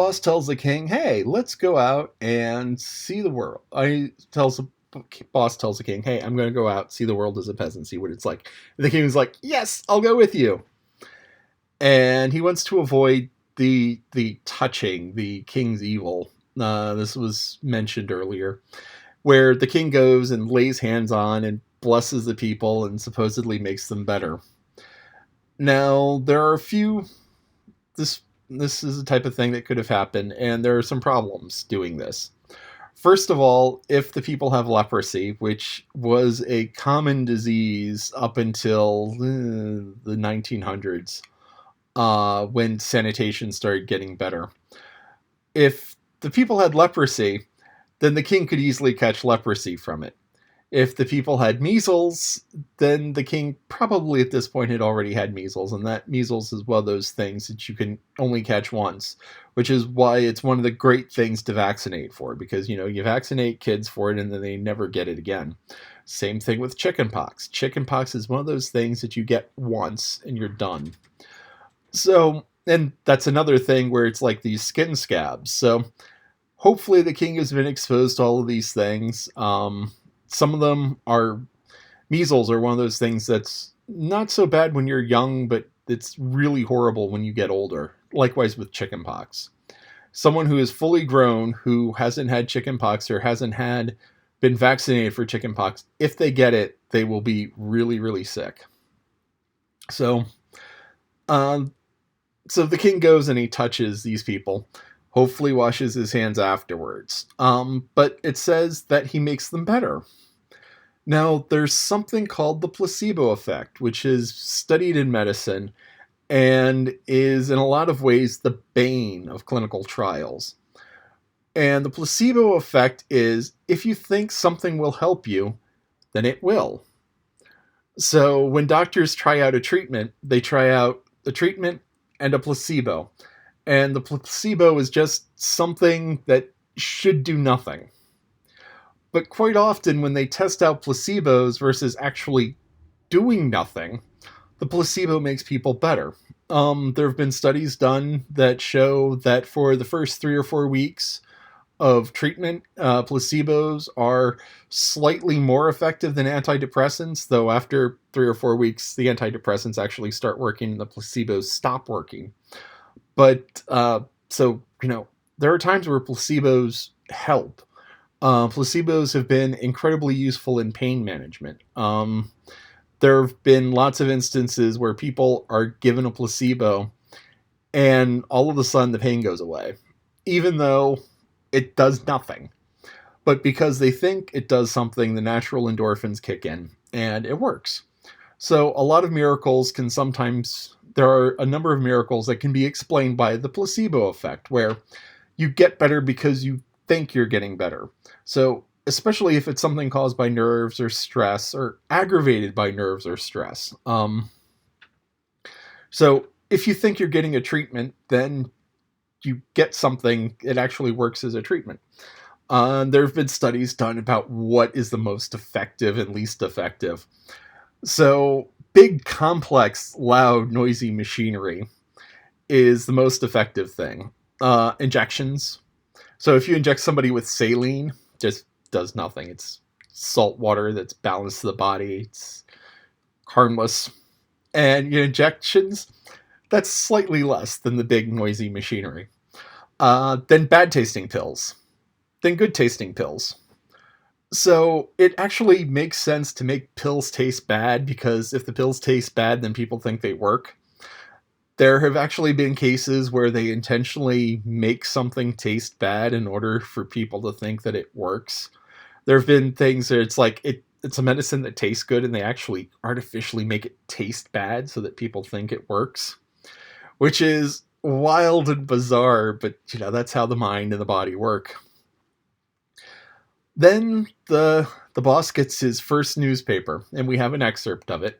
Boss tells the king, "Hey, let's go out and see the world." Boss tells the king, "Hey, I'm going to go out see the world as a peasant, see what it's like." And the king is like, "Yes, I'll go with you." And he wants to avoid the touching the king's evil. This was mentioned earlier, where the king goes and lays hands on and blesses the people and supposedly makes them better. Now, there are a few. This this is the type of thing that could have happened, and there are some problems doing this. First of all, if the people have leprosy, which was a common disease up until the 1900s, when sanitation started getting better, if the people had leprosy, then the king could easily catch leprosy from it. If the people had measles, then the king probably at this point had already had measles, and that measles is one of those things that you can only catch once, which is why it's one of the great things to vaccinate for, because you vaccinate kids for it and then they never get it again. Same thing with chickenpox. Chickenpox is one of those things that you get once and you're done. So, and that's another thing where it's like these skin scabs. So, hopefully, the king has been exposed to all of these things. Some of them are measles, are one of those things that's not so bad when you're young, but it's really horrible when you get older. Likewise with chickenpox. Someone who is fully grown, who hasn't had chickenpox or hasn't had been vaccinated for chickenpox, if they get it, they will be really, really sick. So, um, so the king goes and he touches these people. Hopefully, washes his hands afterwards. But it says that he makes them better. Now, there's something called the placebo effect, which is studied in medicine and is in a lot of ways the bane of clinical trials. And the placebo effect is if you think something will help you, then it will. So when doctors try out a treatment, they try out a treatment and a placebo. And the placebo is just something that should do nothing. But quite often, when they test out placebos versus actually doing nothing, the placebo makes people better. There have been studies done that show that for the first 3 or 4 weeks of treatment, placebos are slightly more effective than antidepressants, though after 3 or 4 weeks, the antidepressants actually start working and the placebos stop working. But there are times where placebos help. Placebos have been incredibly useful in pain management. There have been lots of instances where people are given a placebo and all of a sudden the pain goes away, even though it does nothing. But because they think it does something, the natural endorphins kick in and it works. So a lot of miracles can sometimes, there are a number of miracles that can be explained by the placebo effect, where you get better because you think you're getting better. So especially if it's something caused by nerves or stress or aggravated by nerves or stress. So if you think you're getting a treatment, then you get something, it actually works as a treatment. There have been studies done about what is the most effective and least effective. So big, complex, loud, noisy machinery is the most effective thing. Injections. So if you inject somebody with saline, just does nothing. It's salt water that's balanced to the body. It's harmless. And injections, that's slightly less than the big noisy machinery. Then bad tasting pills. Then good tasting pills. So it actually makes sense to make pills taste bad, because if the pills taste bad, then people think they work. There have actually been cases where they intentionally make something taste bad in order for people to think that it works. There have been things where it's like it's a medicine that tastes good and they actually artificially make it taste bad so that people think it works, which is wild and bizarre, but that's how the mind and the body work. Then the boss gets his first newspaper, and we have an excerpt of it,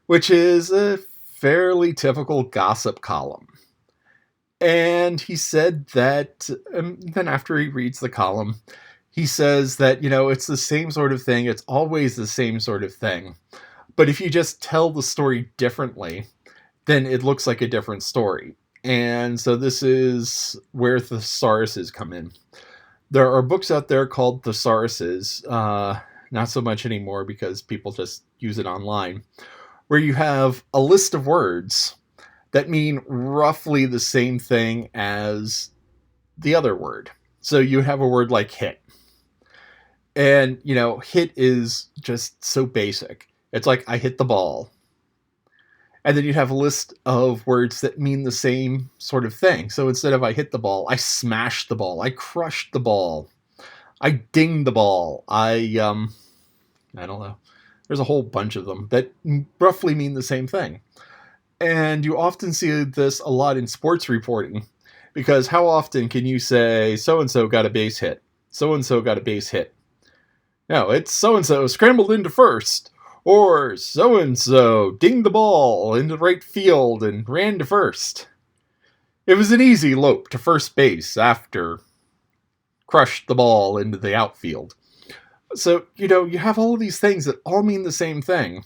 which is a fairly typical gossip column. And he said that, then after he reads the column, he says that, it's the same sort of thing. It's always the same sort of thing. But if you just tell the story differently, then it looks like a different story. And so this is where thesauruses come in. There are books out there called thesauruses, not so much anymore because people just use it online, where you have a list of words that mean roughly the same thing as the other word. So you have a word like hit. And, hit is just so basic. It's like, I hit the ball. And then you have a list of words that mean the same sort of thing. So instead of I hit the ball, I smashed the ball. I crushed the ball. I dinged the ball. I don't know. There's a whole bunch of them that roughly mean the same thing. And you often see this a lot in sports reporting, because how often can you say, so-and-so got a base hit? So-and-so got a base hit. No, it's so-and-so scrambled into first, or so-and-so dinged the ball into right field and ran to first. It was an easy lope to first base after crushed the ball into the outfield. So, you have all of these things that all mean the same thing.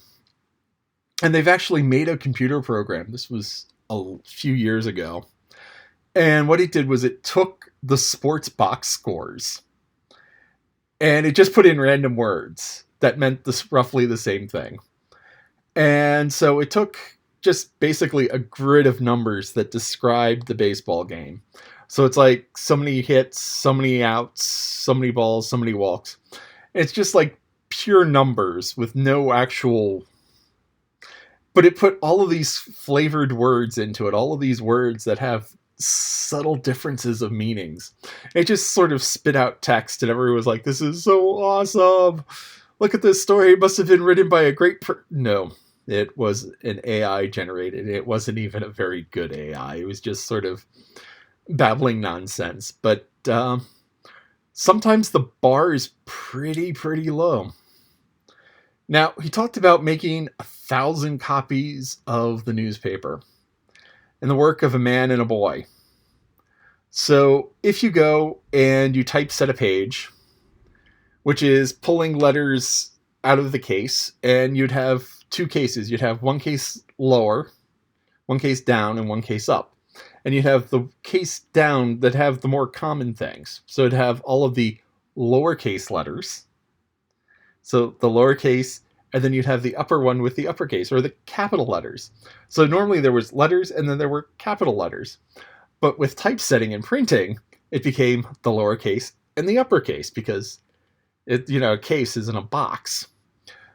And they've actually made a computer program. This was a few years ago. And what it did was it took the sports box scores and it just put in random words that meant this roughly the same thing. And so it took just basically a grid of numbers that described the baseball game. So it's like so many hits, so many outs, so many balls, so many walks. It's just like pure numbers with no actual... But it put all of these flavored words into it, all of these words that have subtle differences of meanings. It just sort of spit out text, and everyone was like, this is so awesome. Look at this story. It must have been written by a great... No, it was an AI generated. It wasn't even a very good AI. It was just sort of babbling nonsense. But sometimes the bar is pretty low. Now, he talked about making 1,000 copies of the newspaper and the work of a man and a boy. So if you go and you typeset a page, which is pulling letters out of the case, and you'd have two cases. You'd have one case lower, one case down, and one case up. And you'd have the case down that have the more common things. So it'd have all of the lowercase letters. So the lowercase, and then you'd have the upper one with the uppercase, or the capital letters. So normally there was letters, and then there were capital letters. But with typesetting and printing, it became the lowercase and the uppercase, because a case is in a box.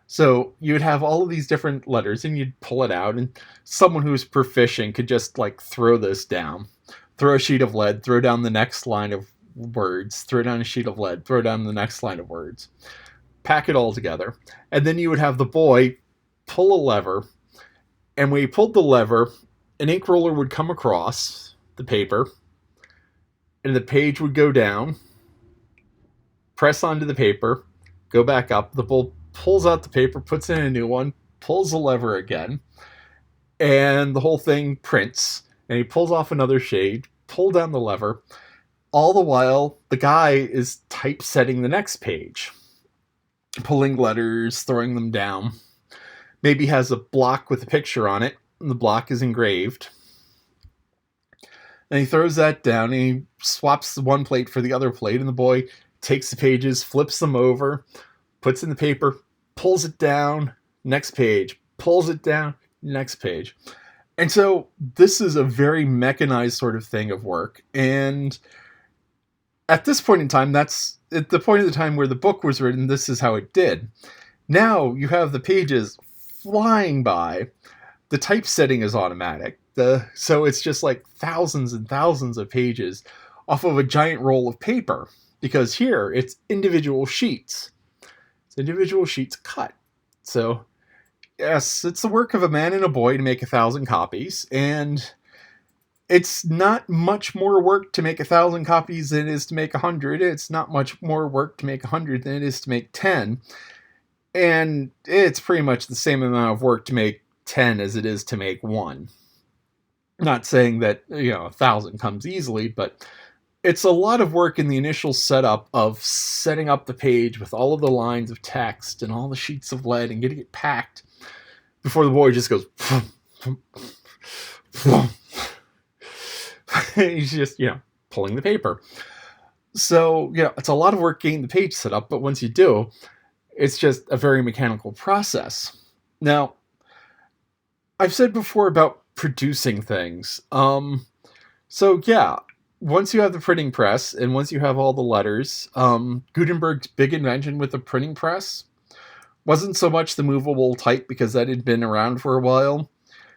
So you would have all of these different letters, and you'd pull it out, and someone who's proficient could just throw this down, throw a sheet of lead, throw down the next line of words, throw down a sheet of lead, throw down the next line of words, pack it all together. And then you would have the boy pull a lever, and when he pulled the lever, an ink roller would come across the paper, and the page would go down, press onto the paper, go back up. The boy pulls out the paper, puts in a new one, pulls the lever again, and the whole thing prints. And he pulls off another shade, pull down the lever. All the while, the guy is typesetting the next page, pulling letters, throwing them down. Maybe has a block with a picture on it, and the block is engraved. And he throws that down, and he swaps the one plate for the other plate, and the boy takes the pages, flips them over, puts in the paper, pulls it down, next page, pulls it down, next page. And so this is a very mechanized sort of thing of work. And at this point in time, that's at the point of the time where the book was written, this is how it did. Now you have the pages flying by. The typesetting is automatic. So it's just like thousands and thousands of pages off of a giant roll of paper. Because here, it's individual sheets. It's individual sheets cut. So, yes, it's the work of a man and a boy to make 1,000 copies. And it's not much more work to make 1,000 copies than it is to make 100. It's not much more work to make 100 than it is to make 10. And it's pretty much the same amount of work to make 10 as it is to make 1. Not saying that, 1,000 comes easily, but it's a lot of work in the initial setup of setting up the page with all of the lines of text and all the sheets of lead and getting it packed before the boy just goes... He's just, pulling the paper. So, it's a lot of work getting the page set up, but once you do, it's just a very mechanical process. Now, I've said before about producing things. So yeah, once you have the printing press and once you have all the letters, Gutenberg's big invention with the printing press wasn't so much the movable type because that had been around for a while.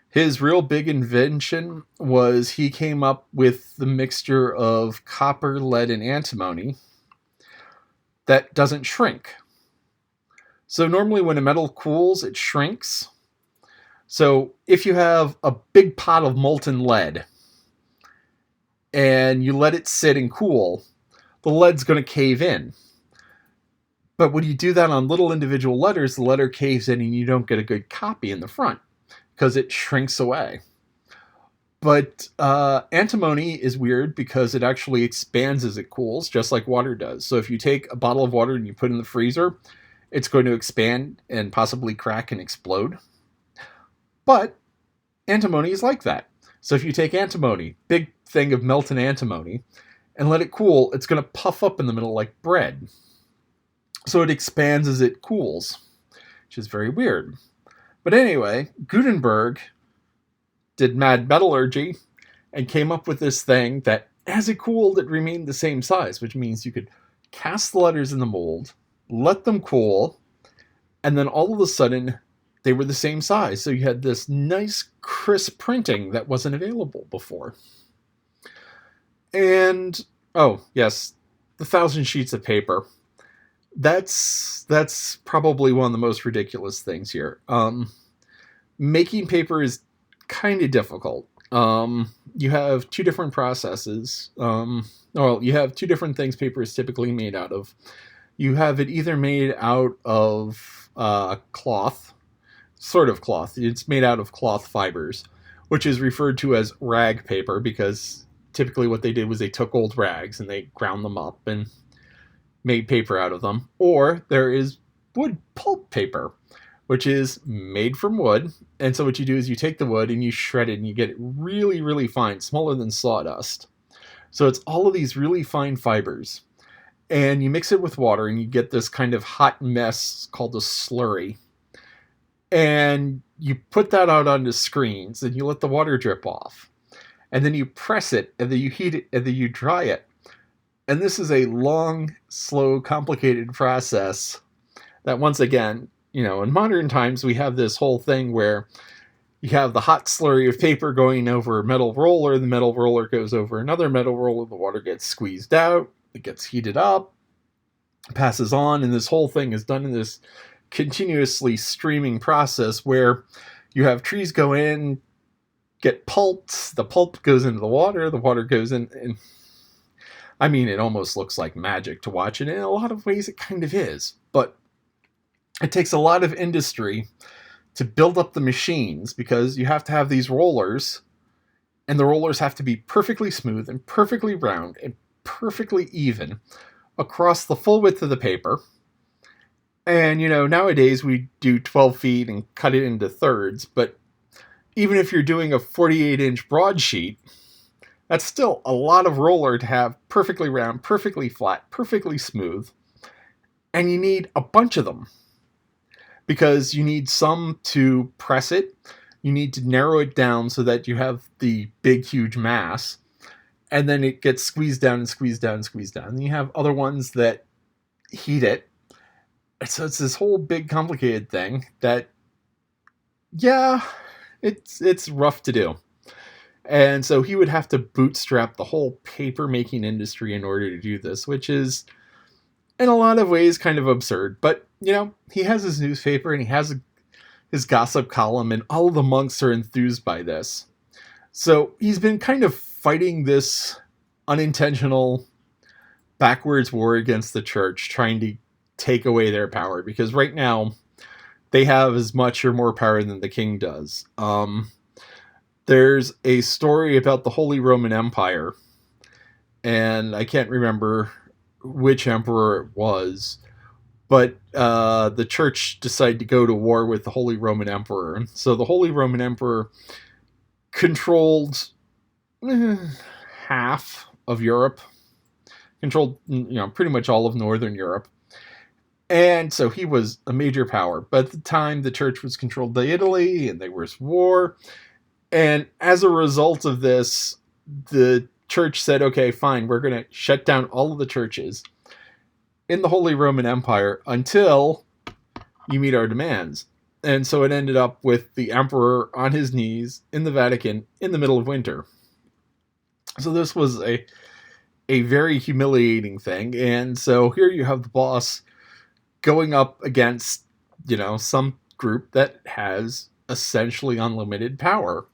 His real big invention was he came up with the mixture of copper, lead, and antimony that doesn't shrink. So normally when a metal cools, it shrinks. So if you have a big pot of molten lead and you let it sit and cool, the lead's going to cave in. But when you do that on little individual letters, the letter caves in and you don't get a good copy in the front because it shrinks away. But antimony is weird because it actually expands as it cools, just like water does. So if you take a bottle of water and you put it in the freezer, it's going to expand and possibly crack and explode. But antimony is like that. So if you take antimony, big thing of melted antimony, and let it cool, it's going to puff up in the middle like bread. So it expands as it cools, which is very weird. But anyway, Gutenberg did mad metallurgy and came up with this thing that as it cooled, it remained the same size, which means you could cast the letters in the mold, let them cool, and then all of a sudden they were the same size. So you had this nice crisp printing that wasn't available before. And, oh, yes, the 1,000 sheets of paper. That's probably one of the most ridiculous things here. Making paper is kind of difficult. You have two different processes. You have two different things paper is typically made out of. You have it either made out of cloth, sort of cloth. It's made out of cloth fibers, which is referred to as rag paper because typically what they did was they took old rags and they ground them up and made paper out of them. Or there is wood pulp paper, which is made from wood. And so what you do is you take the wood and you shred it and you get it really, really fine, smaller than sawdust. So it's all of these really fine fibers. And you mix it with water and you get this kind of hot mess called a slurry. And you put that out onto screens and you let the water drip off. And then you press it and then you heat it and then you dry it. And this is a long, slow, complicated process that once again, in modern times, we have this whole thing where you have the hot slurry of paper going over a metal roller. The metal roller goes over another metal roller. The water gets squeezed out. It gets heated up, passes on. And this whole thing is done in this continuously streaming process where you have trees go in, get pulped. The pulp goes into the water goes in. And I mean, it almost looks like magic to watch it. In a lot of ways, it kind of is. But it takes a lot of industry to build up the machines because you have to have these rollers, and the rollers have to be perfectly smooth and perfectly round and perfectly even across the full width of the paper. And, nowadays we do 12 feet and cut it into thirds. But even if you're doing a 48-inch broadsheet, that's still a lot of roller to have perfectly round, perfectly flat, perfectly smooth. And you need a bunch of them because you need some to press it. You need to narrow it down so that you have the big, huge mass. And then it gets squeezed down and squeezed down and squeezed down. And you have other ones that heat it. So it's this whole big, complicated thing that, yeah, it's rough to do. And so he would have to bootstrap the whole paper making industry in order to do this, which is in a lot of ways kind of absurd. But, he has his newspaper and he has his gossip column and all of the monks are enthused by this. So he's been kind of fighting this unintentional backwards war against the church, trying to take away their power because right now they have as much or more power than the king does. There's a story about the Holy Roman Empire, and I can't remember which emperor it was, but the church decided to go to war with the Holy Roman Emperor. So the Holy Roman Emperor controlled half of Europe, controlled pretty much all of Northern Europe. And so he was a major power. But at the time, the church was controlled by Italy, and there was war. And as a result of this, the church said, okay, fine, we're going to shut down all of the churches in the Holy Roman Empire until you meet our demands. And so it ended up with the emperor on his knees in the Vatican in the middle of winter. So this was a very humiliating thing. And so here you have the boss going up against, some group that has essentially unlimited power.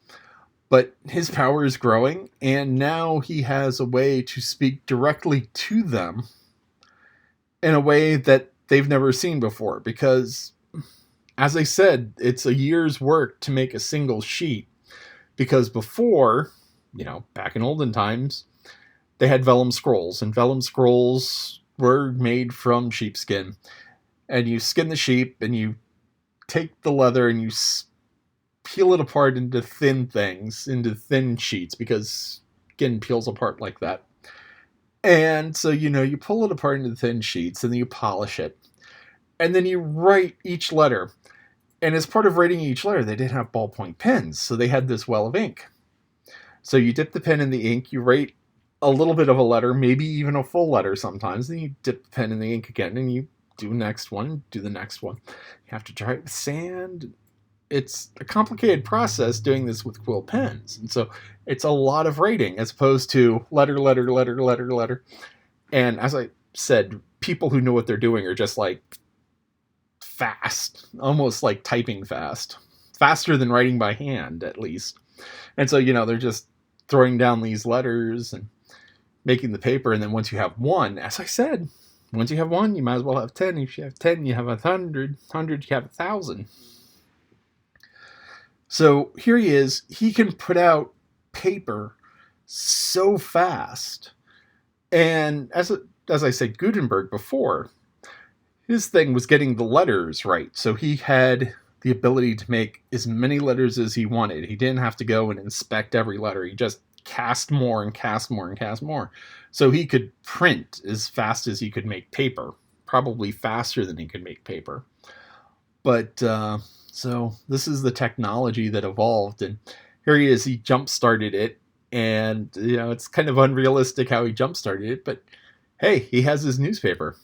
But his power is growing, and now he has a way to speak directly to them in a way that they've never seen before. Because, as I said, it's a year's work to make a single sheet. Because before, back in olden times, they had vellum scrolls, and vellum scrolls were made from sheepskin. And you skin the sheep, and you take the leather, and you peel it apart into thin things, into thin sheets, because skin peels apart like that. And so, you pull it apart into thin sheets, and then you polish it. And then you write each letter. And as part of writing each letter, they didn't have ballpoint pens, so they had this well of ink. So you dip the pen in the ink, you write a little bit of a letter, maybe even a full letter sometimes, then you dip the pen in the ink again, and you do the next one. You have to dry it with sand. It's a complicated process doing this with quill pens. And so it's a lot of writing as opposed to letter. And as I said, people who know what they're doing are just like fast, almost like typing fast, faster than writing by hand, at least. And so, they're just throwing down these letters and making the paper. And then once you have one, as I said, once you have one, you might as well have 10. If you have 10, you have 100. 100, you have 1,000. So here he is. He can put out paper so fast. And as I said, Gutenberg before, his thing was getting the letters right. So he had the ability to make as many letters as he wanted. He didn't have to go and inspect every letter. He just cast more and cast more and cast more. So he could print as fast as he could make paper, probably faster than he could make paper. But so this is the technology that evolved, and here he is. He jump-started it, and it's kind of unrealistic how he jump-started it, but hey, he has his newspaper.